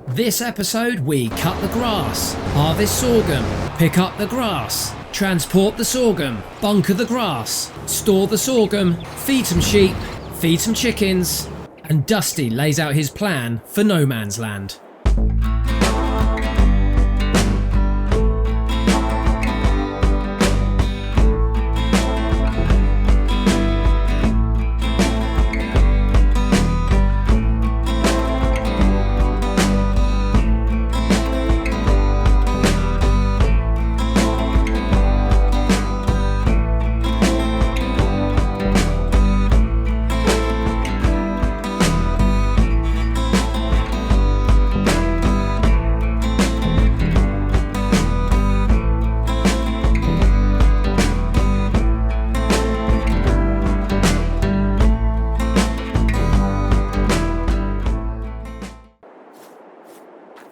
This episode we cut the grass, harvest sorghum, pick up the grass, transport the sorghum, bunker the grass, store the sorghum, feed some sheep, feed some chickens, and Dusty lays out his plan for no man's land.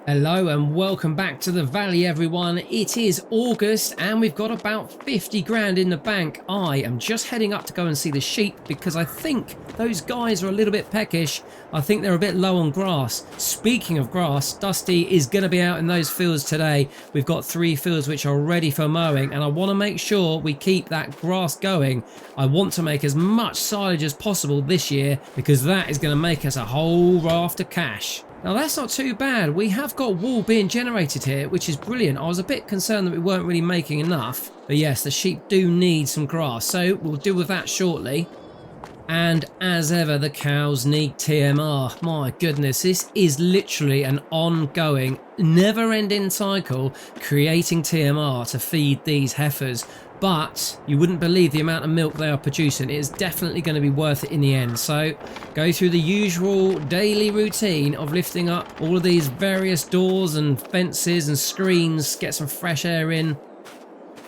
Hello and welcome back to the valley, everyone. It is August and we've got about 50 grand in the bank. I am just heading up to go and see the sheep because I think those guys are a little bit peckish. I think they're a bit low on grass. Speaking of grass, Dusty is going to be out in those fields today. We've got 3 fields which are ready for mowing and I want to make sure we keep that grass going. I want to make as much silage as possible this year because that is going to make us a whole raft of cash. Now that's not too bad. We have got wool being generated here, which is brilliant. I was a bit concerned that we weren't really making enough. But yes, the sheep do need some grass, so we'll deal with that shortly. And as ever, the cows need TMR. My goodness, this is literally an ongoing, never-ending cycle creating TMR to feed these heifers. But you wouldn't believe the amount of milk they are producing. It is definitely going to be worth it in the end. So go through the usual daily routine of lifting up all of these various doors and fences and screens, get some fresh air in.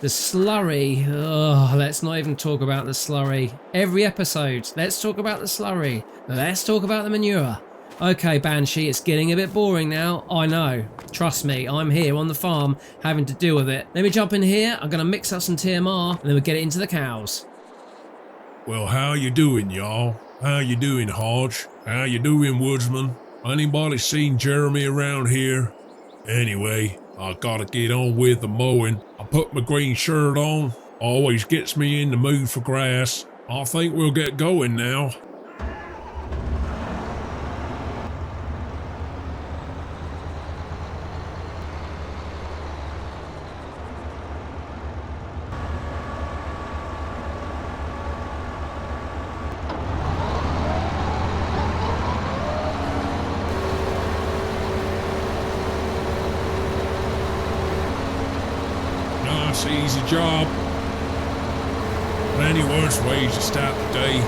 The slurry, let's not even talk about the slurry. Every episode, let's talk about the slurry. Let's talk about the manure. Okay, Banshee, it's getting a bit boring now. I know. Trust me, I'm here on the farm having to deal with it. Let me jump in here. I'm going to mix up some TMR and then we'll get it into the cows. Well, how you doing, y'all? How you doing, Hodge? How you doing, Woodsman? Anybody seen Jeremy around here? Anyway, I gotta get on with the mowing. I put my green shirt on. Always gets me in the mood for grass. I think we'll get going now. Easy job. Plenty worse ways to start the day.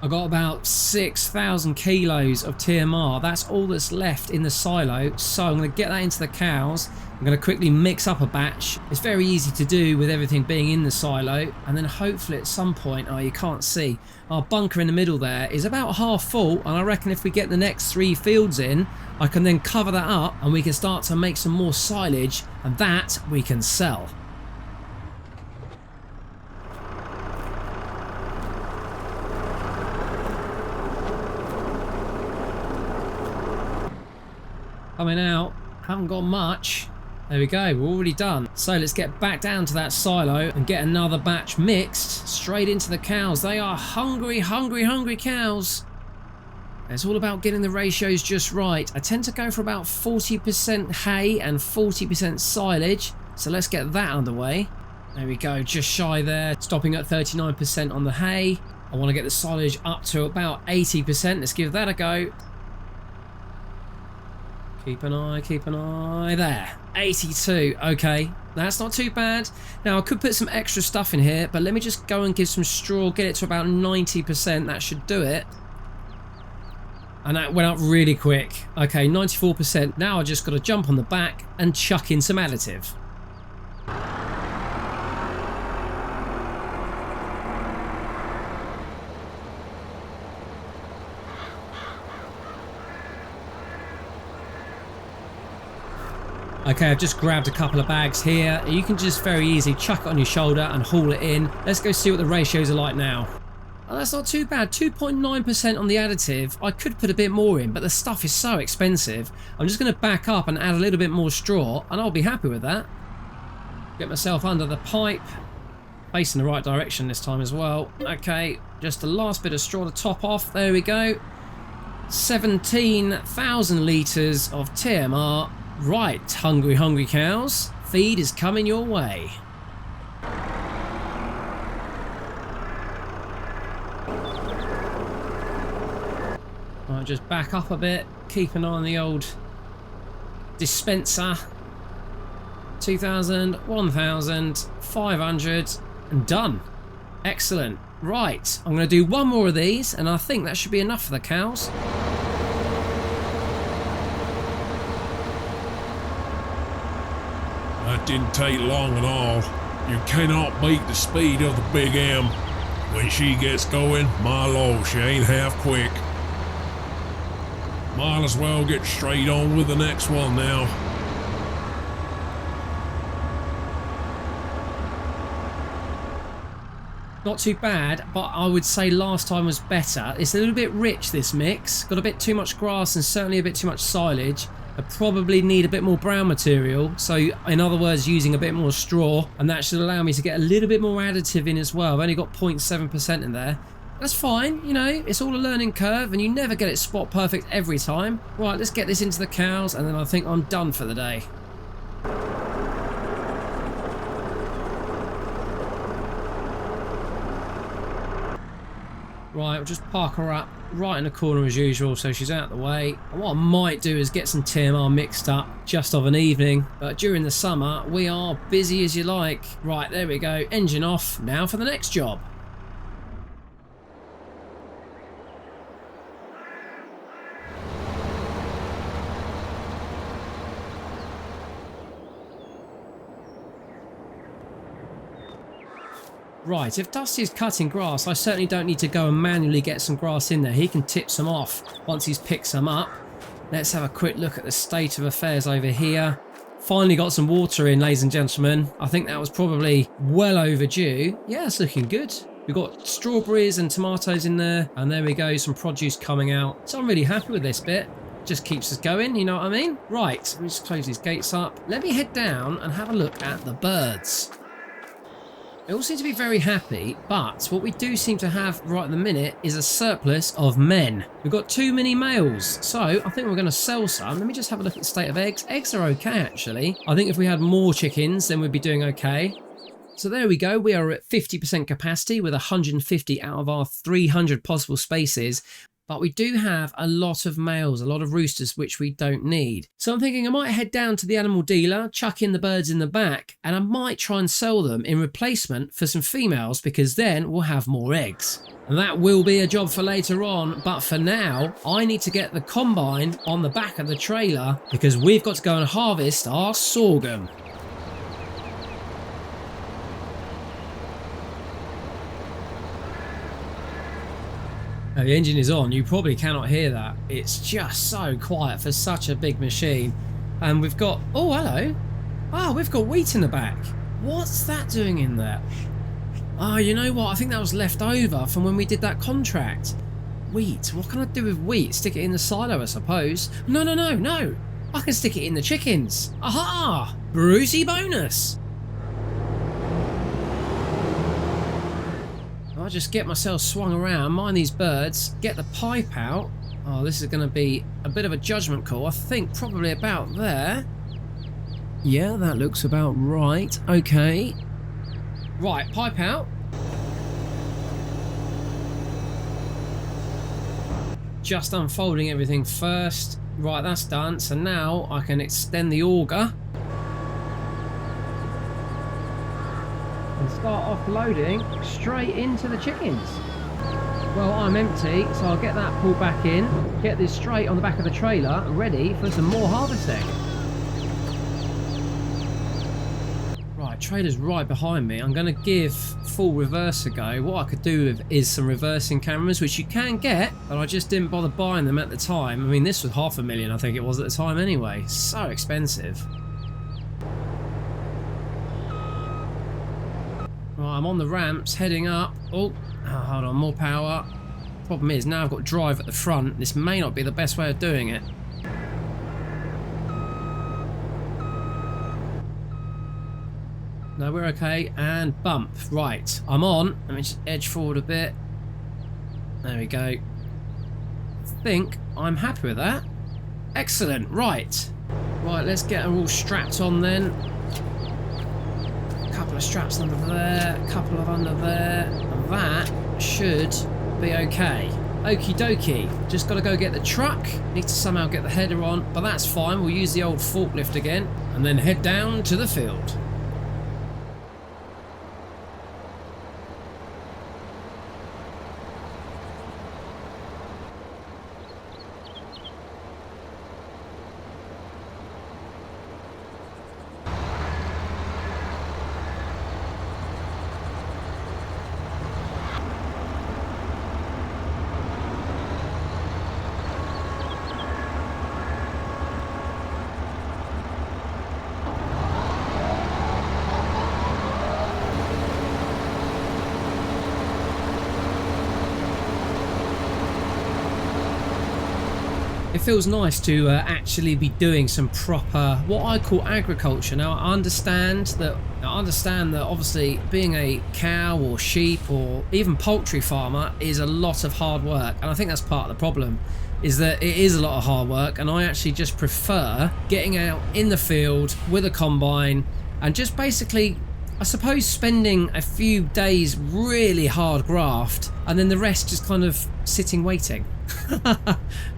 I got about 6,000 kilos of TMR. That's all that's left in the silo. So I'm going to get that into the cows. I'm going to quickly mix up a batch. It's very easy to do with everything being in the silo. And then hopefully at some point, you can't see, our bunker in the middle there is about half full. And I reckon if we get the next 3 fields in, I can then cover that up and we can start to make some more silage. And that we can sell. Coming out, haven't got much. There we go, we're already done. So let's get back down to that silo and get another batch mixed straight into the cows. They are hungry, hungry, hungry cows. It's all about getting the ratios just right. I tend to go for about 40% hay and 40% silage. So let's get that underway. There we go, just shy there. Stopping at 39% on the hay. I want to get the silage up to about 80%. Let's give that a go. Keep an eye there. 82, okay, that's not too bad. Now I could put some extra stuff in here, but let me just go and give some straw, get it to about 90%, that should do it. And that went up really quick. Okay, 94%, now I just got to jump on the back and chuck in some additive. Okay, I've just grabbed a couple of bags here. You can just very easily chuck it on your shoulder and haul it in. Let's go see what the ratios are like now. Oh, that's not too bad. 2.9% on the additive. I could put a bit more in, but the stuff is so expensive. I'm just going to back up and add a little bit more straw, and I'll be happy with that. Get myself under the pipe. Facing the right direction this time as well. Okay, just the last bit of straw to top off. There we go. 17,000 litres of TMR. Right, hungry cows. Feed is coming your way. Right, just back up a bit. Keep an eye on the old dispenser. 2,000, 1,000, 500, and done. Excellent. Right, I'm going to do one more of these, and I think that should be enough for the cows. That didn't take long at all. You cannot beat the speed of the Big M. When she gets going, my lord, she ain't half quick. Might as well get straight on with the next one now. Not too bad, but I would say last time was better. It's a little bit rich, this mix. Got a bit too much grass and certainly a bit too much silage. I probably need a bit more brown material. So in other words, using a bit more straw, and that should allow me to get a little bit more additive in as well. I've only got 0.7% in there. That's fine, you know, it's all a learning curve and you never get it spot perfect every time. Right, let's get this into the cows and then I think I'm done for the day. Right, we'll just park her up right in the corner as usual so she's out of the way. And what I might do is get some TMR mixed up just of an evening. But during the summer, we are busy as you like. Right, there we go. Engine off. Now for the next job. Right, if Dusty's cutting grass, I certainly don't need to go and manually get some grass in there. He can tip some off once he's picked some up. Let's have a quick look at the state of affairs over here. Finally got some water in, ladies and gentlemen. I think that was probably well overdue. Yeah, it's looking good. We've got strawberries and tomatoes in there. And there we go, some produce coming out. So I'm really happy with this bit. Just keeps us going, you know what I mean? Right, let me just close these gates up. Let me head down and have a look at the birds. They all seem to be very happy, but what we do seem to have right at the minute is a surplus of men. We've got too many males, so I think we're going to sell some. Let me just have a look at the state of eggs. Eggs are okay, actually. I think if we had more chickens, then we'd be doing okay. So there we go. We are at 50% capacity with 150 out of our 300 possible spaces. But we do have a lot of males, a lot of roosters, which we don't need. So I'm thinking I might head down to the animal dealer, chuck in the birds in the back, and I might try and sell them in replacement for some females because then we'll have more eggs. And that will be a job for later on, but for now, I need to get the combine on the back of the trailer because we've got to go and harvest our sorghum. Now, the engine is on. You probably cannot hear that. It's just so quiet for such a big machine. And we've got... Oh, hello. Oh, we've got wheat in the back. What's that doing in there? Oh, you know what? I think that was left over from when we did that contract. Wheat. What can I do with wheat? Stick it in the silo, I suppose. No. I can stick it in the chickens. Aha! Brucey bonus. I'll just get myself swung around, mind these birds, get the pipe out. Oh, this is going to be a bit of a judgment call. I think probably about there. Yeah, that looks about right. Okay. Right, pipe out. Just unfolding everything first. Right, that's done. So now I can extend the auger. And start offloading straight into the chickens. Well, I'm empty, so I'll get that pulled back in, get this straight on the back of the trailer, ready for some more harvesting. Right, trailer's right behind me. I'm going to give full reverse a go. What I could do is some reversing cameras, which you can get, but I just didn't bother buying them at the time. I mean, this was $500,000, I think it was at the time anyway. So expensive. Right, I'm on the ramps, heading up. Oh, Oh, hold on, more power. Problem is, now I've got drive at the front. This may not be the best way of doing it. No, we're okay. And bump. Right, I'm on. Let me just edge forward a bit. There we go. I think I'm happy with that. Excellent. Right. Right, let's get her all strapped on then. A couple of straps under there, a couple of under there. And that should be okay. Okie dokie. Just got to go get the truck. Need to somehow get the header on, but that's fine. We'll use the old forklift again and then head down to the field. It feels nice to actually be doing some proper, what I call agriculture. Now I understand that obviously being a cow or sheep or even poultry farmer is a lot of hard work, and I think that's part of the problem, is that it is a lot of hard work, and I actually just prefer getting out in the field with a combine and just basically, I suppose, spending a few days really hard graft and then the rest just kind of sitting waiting.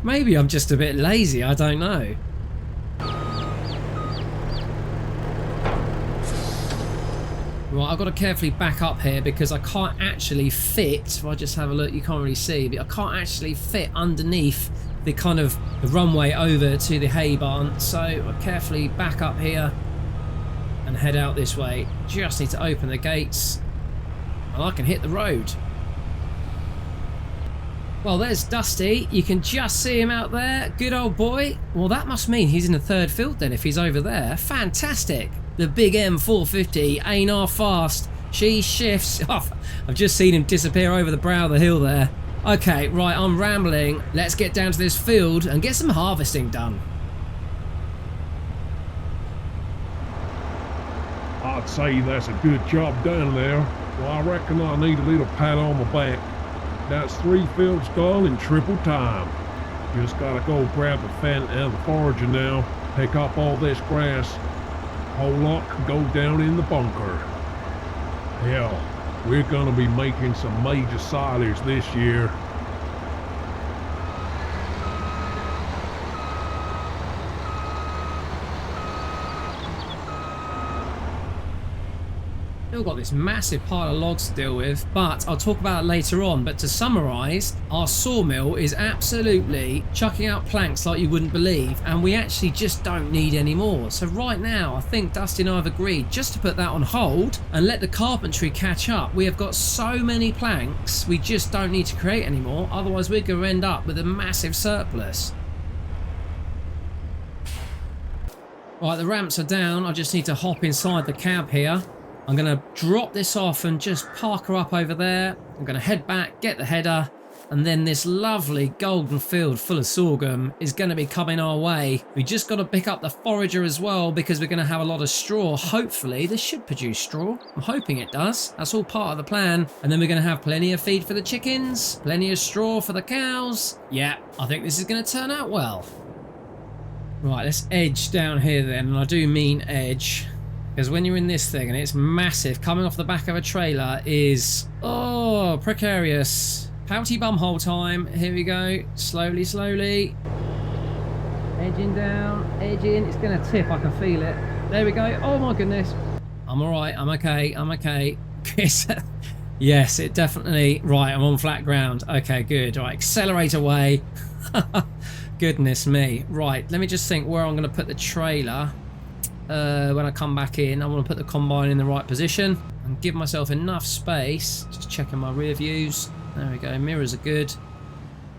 Maybe I'm just a bit lazy, I don't know. Right, I've got to carefully back up here because I can't actually fit, if I just have a look, you can't really see, but I can't actually fit underneath the kind of the runway over to the hay barn, so I'll carefully back up here and head out this way. Just need to open the gates and I can hit the road. Well, there's Dusty. You can just see him out there. Good old boy. Well, that must mean he's in the third field then if he's over there. Fantastic. The big M450 ain't half fast. She shifts. Oh, I've just seen him disappear over the brow of the hill there. Okay, right, I'm rambling. Let's get down to this field and get some harvesting done. I'd say that's a good job done there. Well, I reckon I need a little pat on my back. That's 3 fields done in triple time. Just gotta go grab the Fendt and the forager now, pick up all this grass. Whole lot can go down in the bunker. Hell, we're gonna be making some major silage this year. Still got this massive pile of logs to deal with, but I'll talk about it later on. But to summarise, our sawmill is absolutely chucking out planks like you wouldn't believe, and we actually just don't need any more. So right now, I think Dusty and I have agreed just to put that on hold and let the carpentry catch up. We have got so many planks, we just don't need to create any more, otherwise we're going to end up with a massive surplus. Right, the ramps are down. I just need to hop inside the cab here. I'm going to drop this off and just park her up over there. I'm going to head back, get the header, and then this lovely golden field full of sorghum is going to be coming our way. We just got to pick up the forager as well because we're going to have a lot of straw. Hopefully, this should produce straw. I'm hoping it does. That's all part of the plan. And then we're going to have plenty of feed for the chickens, plenty of straw for the cows. Yeah, I think this is going to turn out well. Right, let's edge down here then, and I do mean edge. Because when you're in this thing and it's massive, coming off the back of a trailer is, oh, precarious. Pouty bumhole time. Here we go. Slowly, slowly. Edging down, edging. It's going to tip. I can feel it. There we go. Oh my goodness. I'm all right. I'm okay. I'm okay. Yes, it definitely. Right, I'm on flat ground. Okay, good. All right, accelerate away. Goodness me. Right, let me just think where I'm going to put the trailer. When I come back in, I want to put the combine in the right position and give myself enough space. Just checking my rear views. There we go, mirrors are good.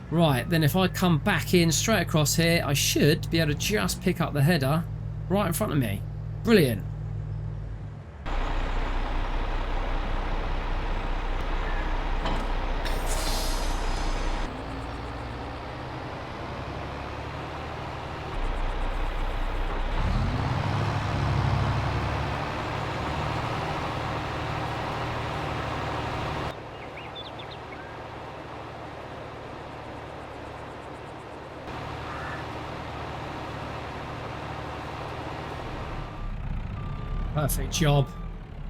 Right, then if I come back in straight across here, I should be able to just pick up the header right in front of me. Brilliant. Perfect job.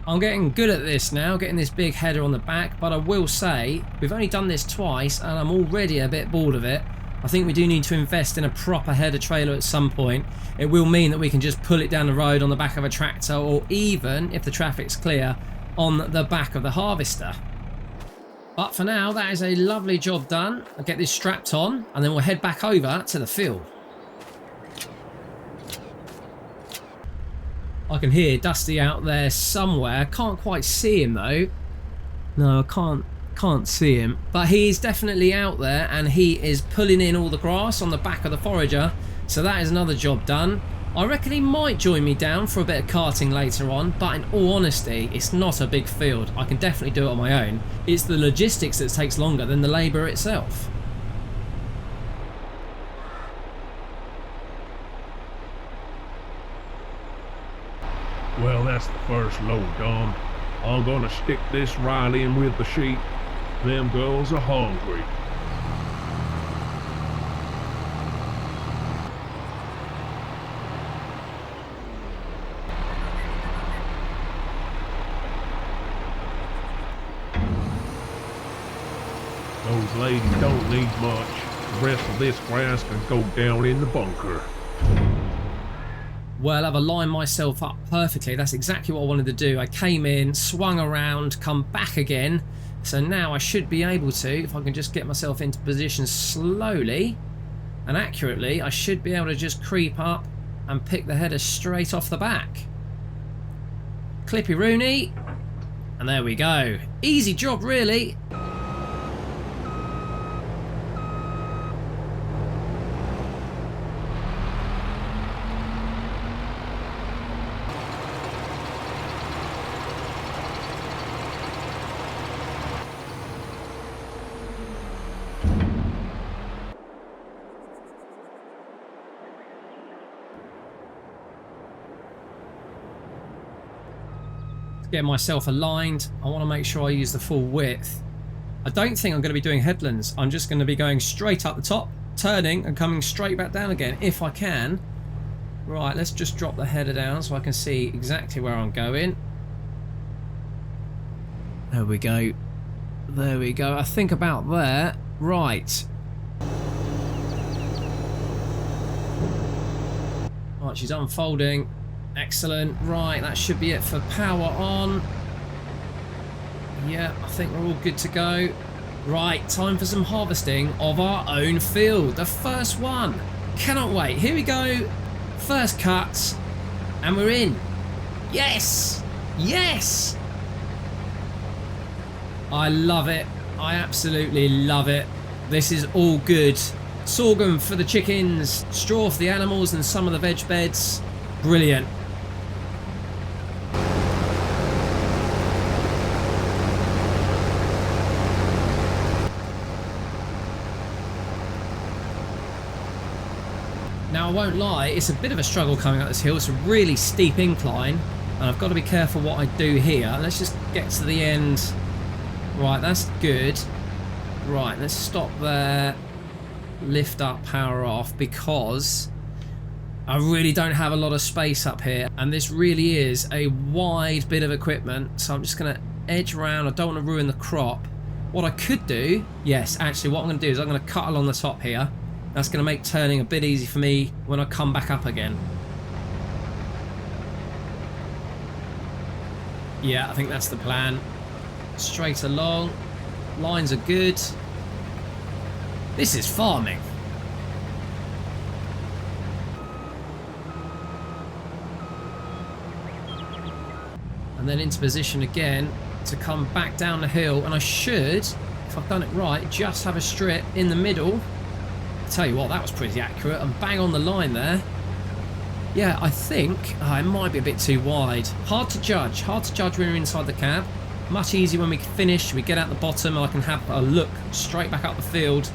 I'm getting good at this now, getting this big header on the back, but I will say we've only done this twice and I'm already a bit bored of it. I think we do need to invest in a proper header trailer at some point. It will mean that we can just pull it down the road on the back of a tractor, or even, if the traffic's clear, on the back of the harvester. But for now, that is a lovely job done. I'll get this strapped on and then we'll head back over to the field. I can hear Dusty out there somewhere. Can't quite see him though. No, I can't see him. But he's definitely out there and he is pulling in all the grass on the back of the forager. So that is another job done. I reckon he might join me down for a bit of carting later on, but in all honesty, it's not a big field. I can definitely do it on my own. It's the logistics that takes longer than the labour itself. Well, that's the first load done. I'm gonna stick this right in with the sheep. Them girls are hungry. Those ladies don't need much. The rest of this grass can go down in the bunker. Well, I've aligned myself up perfectly. That's exactly what I wanted to do. I came in, swung around, come back again. So now I should be able to, if I can just get myself into position slowly and accurately, I should be able to just creep up and pick the header straight off the back. Clippy Rooney. And there we go. Easy job, really. Get myself aligned. I want to make sure I use the full width. I don't think I'm going to be doing headlands. I'm just going to be going straight up the top, turning and coming straight back down again if I can. Right, let's just drop the header down so I can see exactly where I'm going. There we go. There we go. I think about there. Right. Right, she's unfolding. Excellent. Right, that should be it for power on. Yeah, I think we're all good to go. Right, time for some harvesting of our own field. The first one. Cannot wait. Here we go. First cuts. And we're in. Yes! Yes! I love it. I absolutely love it. This is all good. Sorghum for the chickens, straw for the animals and some of the veg beds. Brilliant. Now I won't lie, it's a bit of a struggle coming up this hill. It's a really steep incline and I've got to be careful what I do here. Let's just get to the end. Right, that's good. Right, let's stop there. Lift up, power off, because I really don't have a lot of space up here and this really is a wide bit of equipment, so I'm just going to edge around. I don't want to ruin the crop. What I could do, yes, actually what I'm going to do is I'm going to cut along the top here. That's going to make turning a bit easy for me when I come back up again. Yeah, I think that's the plan. Straight along. Lines are good. This is farming. And then into position again to come back down the hill. And I should, if I've done it right, just have a strip in the middle. I'll tell you what, that was pretty accurate and bang on the line there. Yeah, I think it might be a bit too wide. Hard to judge when you're inside the cab. Much easier when we finish, we get out the bottom and I can have a look straight back up the field.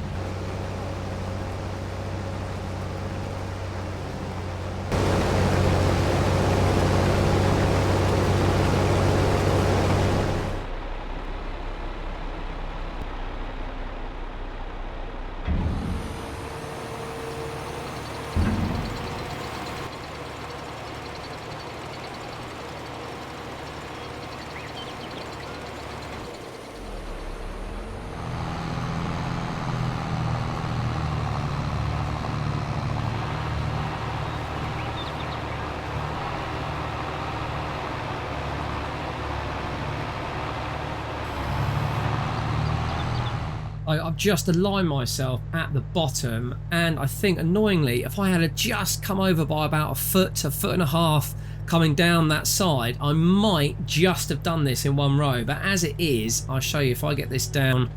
I've just aligned myself at the bottom, and I think annoyingly, if I had just come over by about a foot to a foot and a half coming down that side, I might just have done this in one row. But as it is, I'll show you. If I get this down,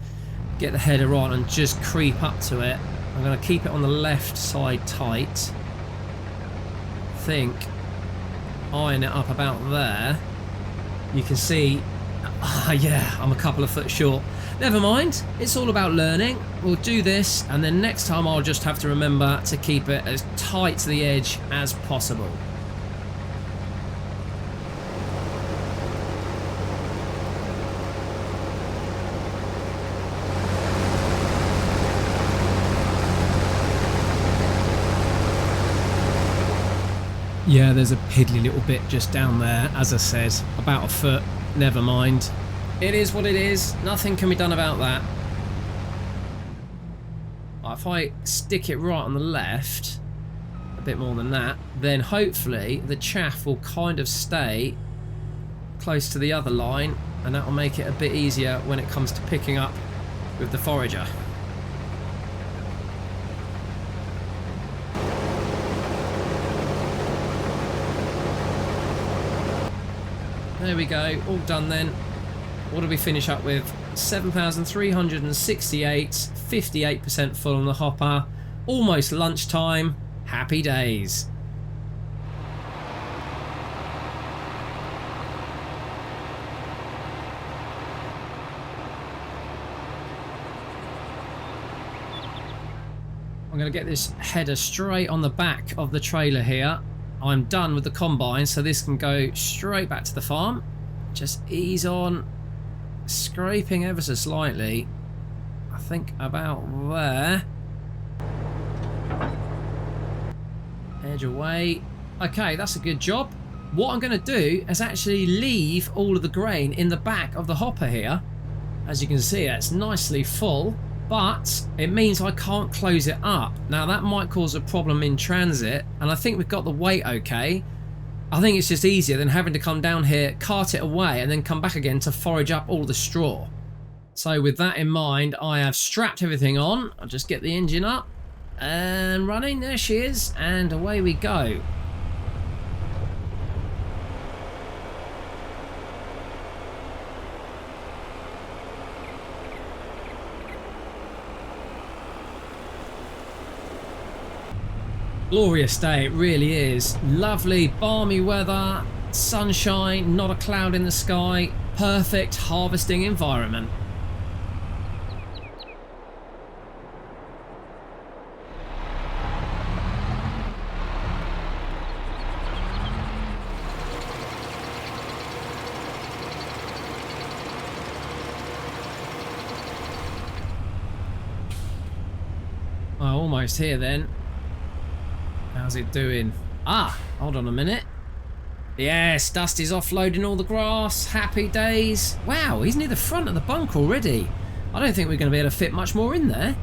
get the header on and just creep up to it, I'm going to keep it on the left side tight. Think iron it up about there. You can see, yeah, I'm a couple of foot short. Never mind, it's all about learning. We'll do this, and then next time I'll just have to remember to keep it as tight to the edge as possible. Yeah, there's a piddly little bit just down there, as I said, about a foot. Never mind. It is what it is. Nothing can be done about that. If I stick it right on the left, a bit more than that, then hopefully the chaff will kind of stay close to the other line, and that will make it a bit easier when it comes to picking up with the forager. There we go, all done then. What do we finish up with? 7,368, 58% full on the hopper. Almost lunchtime. Happy days. I'm going to get this header straight on the back of the trailer here. I'm done with the combine, so this can go straight back to the farm. Just ease on, scraping ever so slightly. I think about there. Edge away. Okay, that's a good job. What I'm going to do is actually leave all of the grain in the back of the hopper here. As you can see, it's nicely full, but it means I can't close it up. Now that might cause a problem in transit, and I think we've got the weight okay. I think it's just easier than having to come down here, cart it away, and then come back again to forage up all the straw. So with that in mind, I have strapped everything on. I'll just get the engine up and running. There she is, and away we go. Glorious day, it really is. Lovely, balmy weather, sunshine, not a cloud in the sky. Perfect harvesting environment. Oh, almost here then. How's it doing? Ah, hold on a minute. Yes, Dusty's offloading all the grass. Happy days. Wow, he's near the front of the bunker already. I don't think we're going to be able to fit much more in there.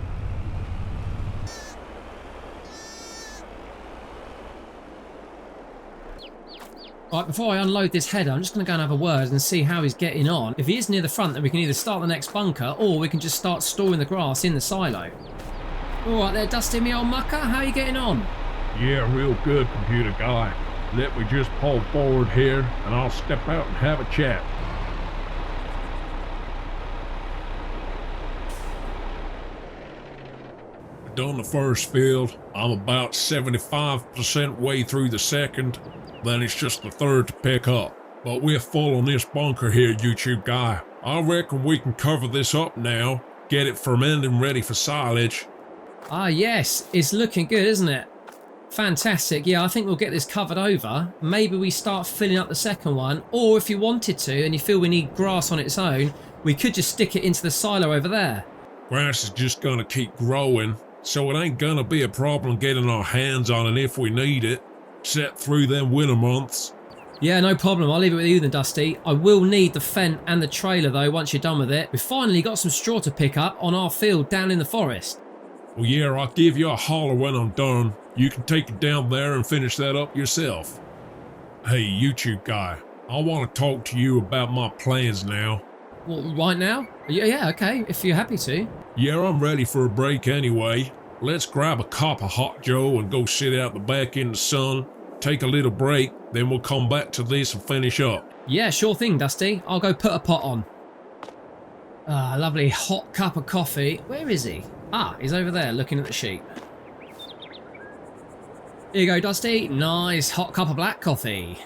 Right, before I unload this header, I'm just going to go and have a word and see how he's getting on. If he is near the front, then we can either start the next bunker, or we can just start storing the grass in the silo. All right there, Dusty, me old mucker. How are you getting on? Yeah, real good, computer guy. Let me just pull forward here, and I'll step out and have a chat. Done the first field. I'm about 75% way through the second. Then it's just the third to pick up. But we're full on this bunker here, YouTube guy. I reckon we can cover this up now, get it fermenting ready for silage. Ah, yes, it's looking good, isn't it? Fantastic. Yeah, I think we'll get this covered over. Maybe we start filling up the second one, or if you wanted to and you feel we need grass on its own, we could just stick it into the silo over there. Grass is just gonna keep growing, so it ain't gonna be a problem getting our hands on it if we need it, except through them winter months. Yeah, no problem. I'll leave it with you then, Dusty. I will need the Fendt and the trailer though once you're done with it. We've finally got some straw to pick up on our field down in the forest. Well, yeah, I'll give you a holler when I'm done. You can take it down there and finish that up yourself. Hey, YouTube guy, I want to talk to you about my plans now. Well, right now? Yeah, okay, if you're happy to. Yeah, I'm ready for a break anyway. Let's grab a cup of hot joe and go sit out the back in the sun. Take a little break, then we'll come back to this and finish up. Yeah, sure thing, Dusty. I'll go put a pot on. Ah, lovely hot cup of coffee. Where is he? Ah, he's over there looking at the sheep. Here you go, Dusty. Nice hot cup of black coffee.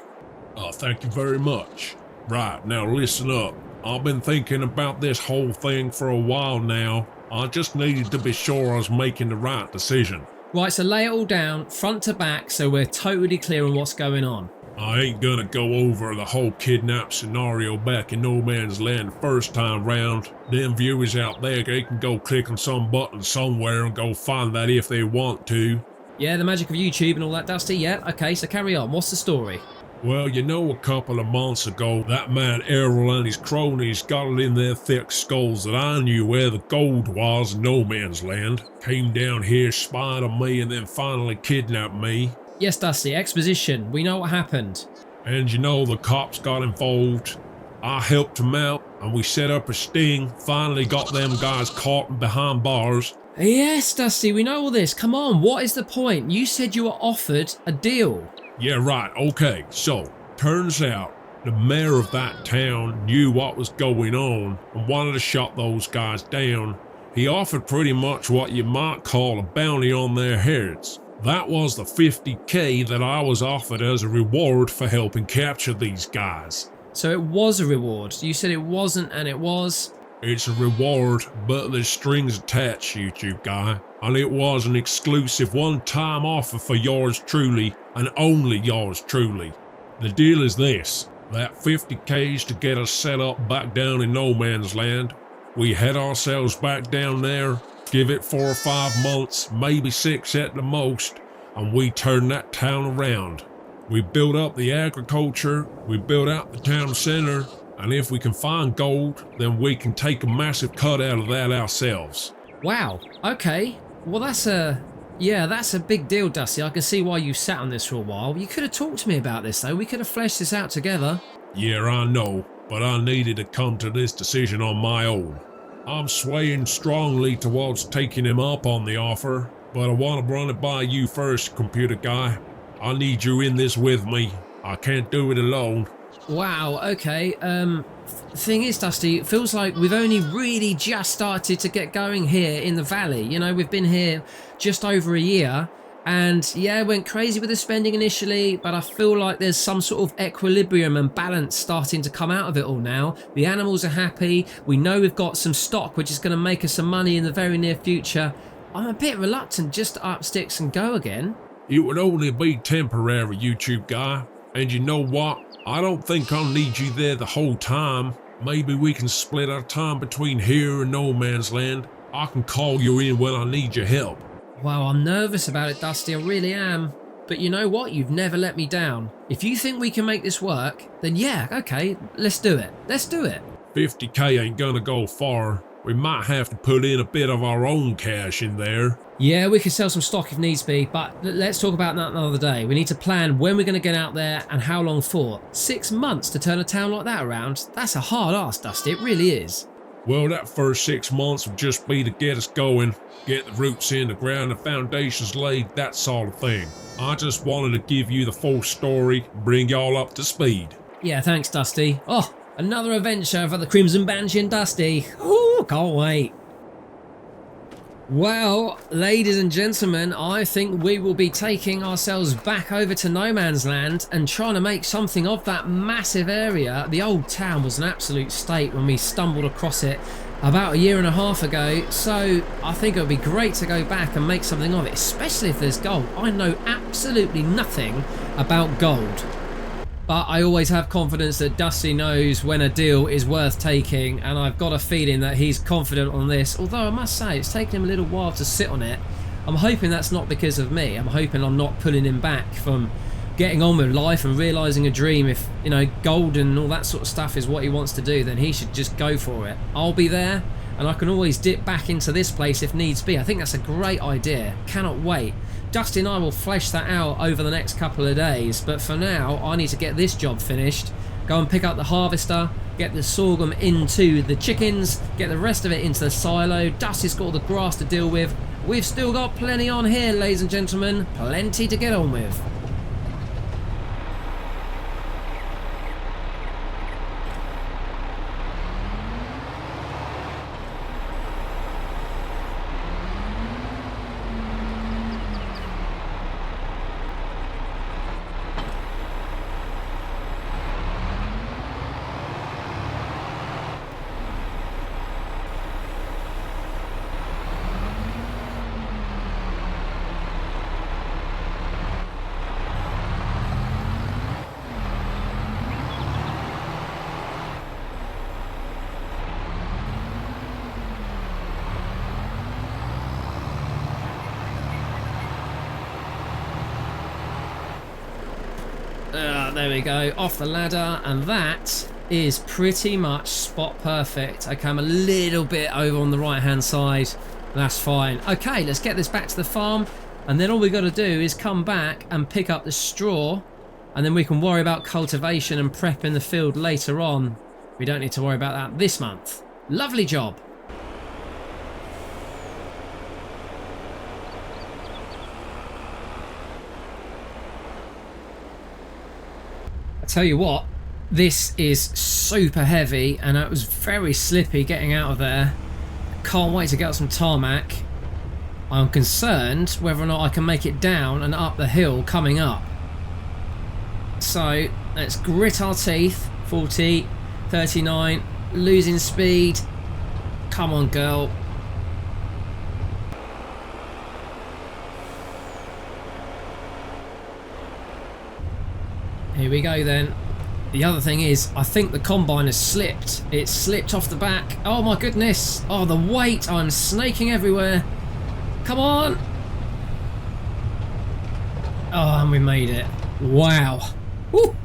Oh, thank you very much. Right, now listen up. I've been thinking about this whole thing for a while now. I just needed to be sure I was making the right decision. Right, so lay it all down, front to back, so we're totally clear on what's going on. I ain't gonna go over the whole kidnap scenario back in No Man's Land the first time round. Them viewers out there, they can go click on some button somewhere and go find that if they want to. Yeah, the magic of YouTube and all that, Dusty. Yeah, okay, so carry on. What's the story? Well, you know, a couple of months ago, that man Errol and his cronies got it in their thick skulls that I knew where the gold was in No Man's Land. Came down here, spied on me, and then finally kidnapped me. Yes, Dusty, exposition. We know what happened. And you know, the cops got involved. I helped them out, and we set up a sting, finally got them guys caught behind bars. Yes, Dusty, we know all this. Come on, what is the point? You said you were offered a deal. Yeah, right, okay, so, turns out, the mayor of that town knew what was going on and wanted to shut those guys down. He offered pretty much what you might call a bounty on their heads. That was the $50,000 that I was offered as a reward for helping capture these guys. So it was a reward. You said it wasn't and it was. It's a reward, but there's strings attached, YouTube guy. And it was an exclusive one-time offer for yours truly, and only yours truly. The deal is this. That $50,000 is to get us set up back down in No Man's Land. We head ourselves back down there, give it 4 or 5 months, maybe 6 at the most, and we turn that town around. We build up the agriculture, we build out the town center, and if we can find gold, then we can take a massive cut out of that ourselves. Wow, okay. Well, that's a big deal, Dusty. I can see why you sat on this for a while. You could have talked to me about this, though. We could have fleshed this out together. Yeah, I know, but I needed to come to this decision on my own. I'm swaying strongly towards taking him up on the offer, but I want to run it by you first, computer guy. I need you in this with me. I can't do it alone. Wow, okay. Thing is, Dusty, it feels like we've only really just started to get going here in the valley. You know, we've been here just over a year, and yeah, went crazy with the spending initially, but I feel like there's some sort of equilibrium and balance starting to come out of it all now. The animals are happy. We know we've got some stock which is going to make us some money in the very near future. I'm a bit reluctant just to up sticks and go again. It would only be temporary, YouTube guy. And you know what? I don't think I'll need you there the whole time. Maybe we can split our time between here and No Man's Land. I can call you in when I need your help. Wow, I'm nervous about it, Dusty, I really am. But you know what? You've never let me down. If you think we can make this work, then yeah, okay, let's do it. Let's do it. $50,000 ain't gonna go far. We might have to put in a bit of our own cash in there. Yeah, we could sell some stock if needs be, but let's talk about that another day. We need to plan when we're going to get out there and how long for. 6 months to turn a town like that around? That's a hard ask, Dusty, it really is. Well, that first 6 months would just be to get us going, get the roots in the ground, the foundations laid, that sort of thing. I just wanted to give you the full story, bring y'all up to speed. Yeah, thanks, Dusty. Oh, another adventure for the Crimson Banshee and Dusty. Ooh, can't wait. Well, ladies and gentlemen, I think we will be taking ourselves back over to No Man's Land and trying to make something of that massive area. The old town was an absolute state when we stumbled across it about 1.5 years ago, so I think it would be great to go back and make something of it, especially if there's gold. I know absolutely nothing about gold. But I always have confidence that Dusty knows when a deal is worth taking, and I've got a feeling that he's confident on this, although I must say it's taken him a little while to sit on it. I'm hoping that's not because of me. I'm hoping I'm not pulling him back from getting on with life and realising a dream. If, you know, gold and all that sort of stuff is what he wants to do, then he should just go for it. I'll be there, and I can always dip back into this place if needs be. I think that's a great idea. Cannot wait. Dusty and I will flesh that out over the next couple of days, but for now I need to get this job finished, go and pick up the harvester, get the sorghum into the chickens, get the rest of it into the silo. Dusty's got all the grass to deal with. We've still got plenty on here, ladies and gentlemen. Plenty to get on with. There we go, off the ladder, and that is pretty much spot perfect. Okay, I'm a little bit over on the right hand side. That's fine. Okay, let's get this back to the farm, and then all we got to do is come back and pick up the straw, and then we can worry about cultivation and prepping the field later on. We don't need to worry about that this month. Lovely job. I tell you what, this is super heavy and it was very slippy getting out of there. Can't wait to get some tarmac. I'm concerned whether or not I can make it down and up the hill coming up. So let's grit our teeth. 40, 39, losing speed. Come on, girl. Here we go then. The other thing is, I think the combine has slipped. It's slipped off the back. Oh my goodness. Oh, the weight. I'm snaking everywhere. Come on. Oh, and we made it. Wow. Woo.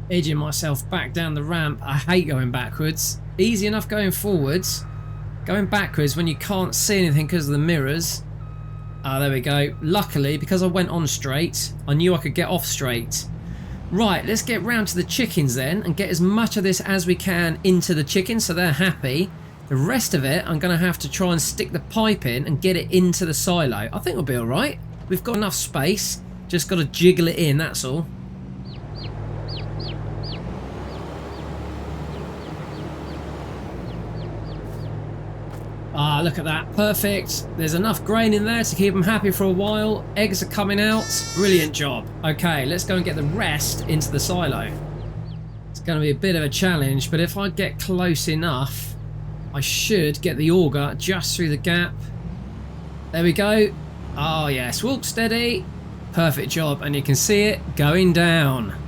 Edging myself back down the ramp. I hate going backwards. Easy enough going forwards. Going backwards when you can't see anything because of the mirrors. Ah, there we go. Luckily, because I went on straight, I knew I could get off straight. Right, let's get round to the chickens then and get as much of this as we can into the chickens so they're happy. The rest of it, I'm going to have to try and stick the pipe in and get it into the silo. I think we'll be alright. We've got enough space. Just got to jiggle it in, that's all. Ah, look at that. Perfect. There's enough grain in there to keep them happy for a while. Eggs are coming out. Brilliant job. Okay, let's go and get the rest into the silo. It's going to be a bit of a challenge, but if I get close enough, I should get the auger just through the gap. There we go. Oh, yes. Walk steady. Perfect job. And you can see it going down.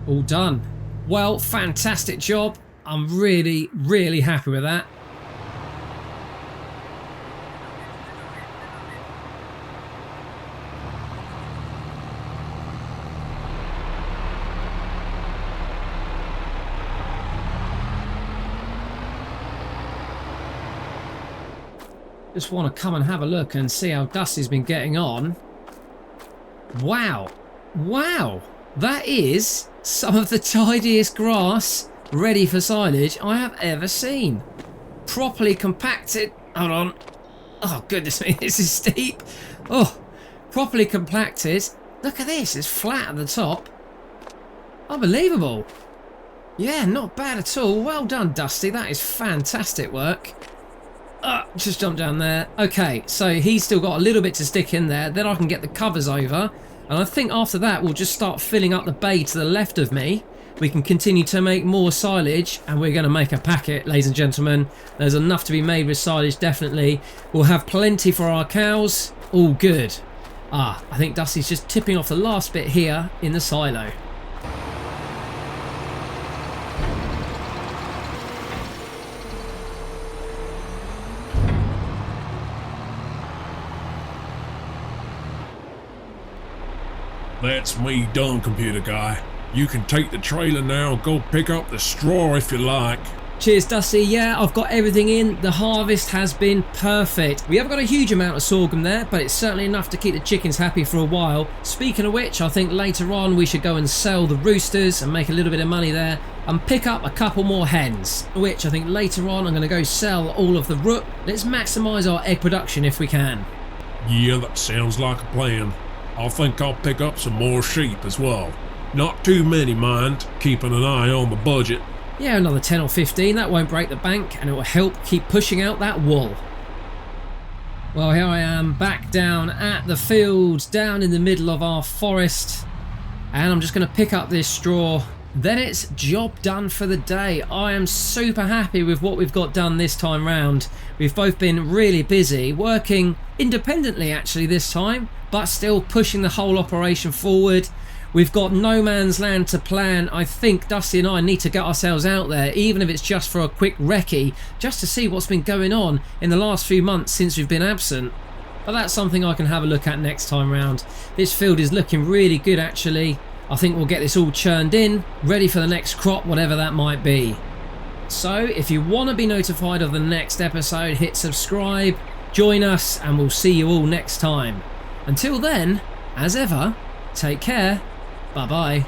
All done. Well, fantastic job. I'm really, really happy with that. Just want to come and have a look and see how Dusty's been getting on. Wow. Wow. That is some of the tidiest grass ready for silage I have ever seen. Properly compacted. Hold on. Oh, goodness me, this is steep. Oh, properly compacted. Look at this, it's flat at the top. Unbelievable. Yeah, not bad at all. Well done, Dusty. That is fantastic work. Just jump down there. Okay, so he's still got a little bit to stick in there. Then I can get the covers over. And I think after that, we'll just start filling up the bay to the left of me. we can continue to make more silage, and we're going to make a packet, ladies and gentlemen. There's enough to be made with silage, definitely. We'll have plenty for our cows. All good. I think Dusty's just tipping off the last bit here in the silo. That's me done, computer guy. You can take the trailer now and go pick up the straw if you like. Cheers, Dusty. Yeah, I've got everything in. The harvest has been perfect. We haven't got a huge amount of sorghum there, but it's certainly enough to keep the chickens happy for a while. Speaking of which, I think later on we should go and sell the roosters and make a little bit of money there and pick up a couple more hens, which I think later on I'm going to go sell all of the rook. Let's maximise our egg production if we can. Yeah, that sounds like a plan. I think I'll pick up some more sheep as well. Not too many, mind, keeping an eye on the budget. Yeah, another 10 or 15, that won't break the bank, and it will help keep pushing out that wool. Well, here I am back down at the field, down in the middle of our forest, and I'm just going to pick up this straw. Then it's job done for the day. I am super happy with what we've got done this time round. We've both been really busy, working independently actually this time, but still pushing the whole operation forward. We've got no man's land to plan. I think Dusty and I need to get ourselves out there, even if it's just for a quick recce, just to see what's been going on in the last few months since we've been absent. But that's something I can have a look at next time round. This field is looking really good actually. I think we'll get this all churned in, ready for the next crop, whatever that might be. So if you want to be notified of the next episode, hit subscribe, join us, and we'll see you all next time. Until then, as ever, take care. Bye-bye.